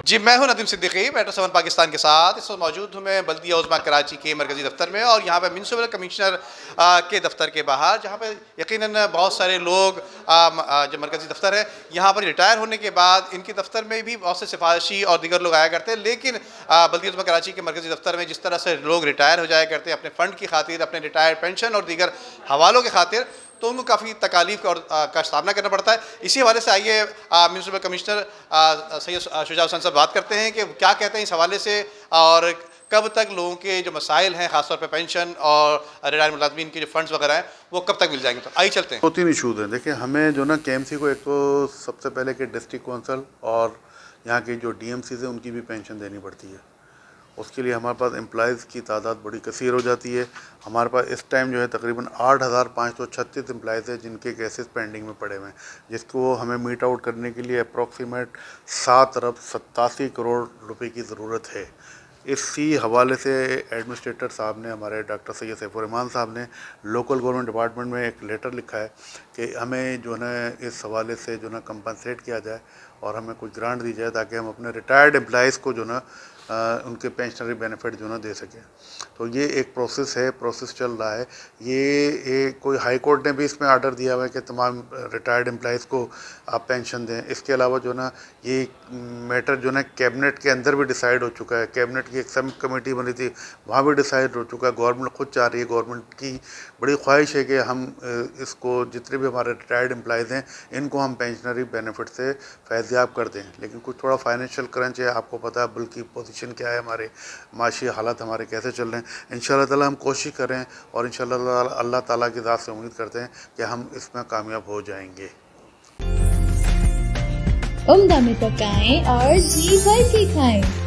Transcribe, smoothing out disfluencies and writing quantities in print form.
जी, मैं हूं नदीम सिद्दीकी, मेट्रो 7 पाकिस्तान के साथ। इस वक्त मौजूद हूं मैं बल्दिया उज़्मा कराची के मरकज़ी दफ्तर में और यहाँ पे म्युनिसिपल कमिश्नर के दफ्तर के बाहर, जहाँ पे यकीनन बहुत सारे लोग जो मरकज़ी दफ्तर है यहाँ पर रिटायर होने के बाद इनके दफ्तर में भी बहुत से सिफारशी और दीगर लोग आया करते हैं। लेकिन बल्दिया उज़्मा कराची के मरकज़ी दफ्तर में जिस तरह से लोग रिटायर हो जाया करते हैं अपने फ़ंड की खातिर, अपने रिटायर पेंशन और दीगर हवालों के खातिर, तो उनको काफ़ी तकालीफ और का सामना करना पड़ता है। इसी हवाले से आइए म्युनिसिपल कमिश्नर सैयद शुजा हुसैन साहब बात करते हैं कि क्या कहते हैं इस हवाले से और कब तक लोगों के जो मसाइल हैं, ख़ासतौर पे पेंशन और रिटायर्ड मुलाज़मीन के जो फंड्स वगैरह हैं, वो कब तक मिल जाएंगे। तो आइए चलते हैं। 2-3 इशूज़ हैं। देखिए, हमें जो ना केएमसी को एक तो सबसे पहले कि डिस्ट्रिक्ट काउंसिल और यहाँ की जो डीएमसीज़ हैं उनकी भी पेंशन देनी पड़ती है। उसके लिए हमारे पास एम्प्लॉइज़ की तादाद बड़ी कसीर हो जाती है। हमारे पास इस टाइम जो है तकरीबन 8,536 एम्प्लॉइज़ हैं जिनके केसेस पेंडिंग में पड़े हुए हैं, जिसको हमें मीट आउट करने के लिए अप्रॉक्सीमेट 7 अरब 87 करोड़ रुपए की ज़रूरत है। इसी हवाले से एडमिनिस्ट्रेटर साहब ने, हमारे डॉक्टर सैयद सैफुर रहमान साहब ने लोकल गवर्नमेंट डिपार्टमेंट में एक लेटर लिखा है कि हमें जो है इस हवाले से जो ना कंपनसेट किया जाए और हमें कुछ ग्रांट दी जाए ताकि हम अपने रिटायर्ड एम्प्लॉइज़ को जो ना उनके पेंशनरी बेनिफिट जो ना दे सकें। तो ये एक प्रोसेस है, प्रोसेस चल रहा है। ये कोई हाई कोर्ट ने भी इसमें आर्डर दिया हुआ है कि तमाम रिटायर्ड एम्प्लॉइज़ को आप पेंशन दें। इसके अलावा जो ना ये मैटर जो ना कैबिनेट के अंदर भी डिसाइड हो चुका है। कैबिनेट की एक सब कमेटी बनी थी, वहाँ भी डिसाइड हो चुका है। गवर्नमेंट खुद चाह रही है, गवर्नमेंट की बड़ी ख्वाहिश है कि हम इसको जितने भी हमारे रिटायर्ड एम्प्लॉइज़ हैं इनको हम पेंशनरी बेनिफिट से फैज़याब कर दें। लेकिन कुछ थोड़ा फाइनेंशियल क्रंच है, आपको पता है बल्कि पोजीशन क्या है, हमारे माशी हालात हमारे कैसे चल रहे हैं। इंशाल्लाह ताला हम कोशिश करें और इंशाल्लाह अल्लाह ताला की ज़ात से उम्मीद करते हैं कि हम इसमें कामयाब हो जाएंगे। उम्दा में पकाएं और जी भर के खाएं।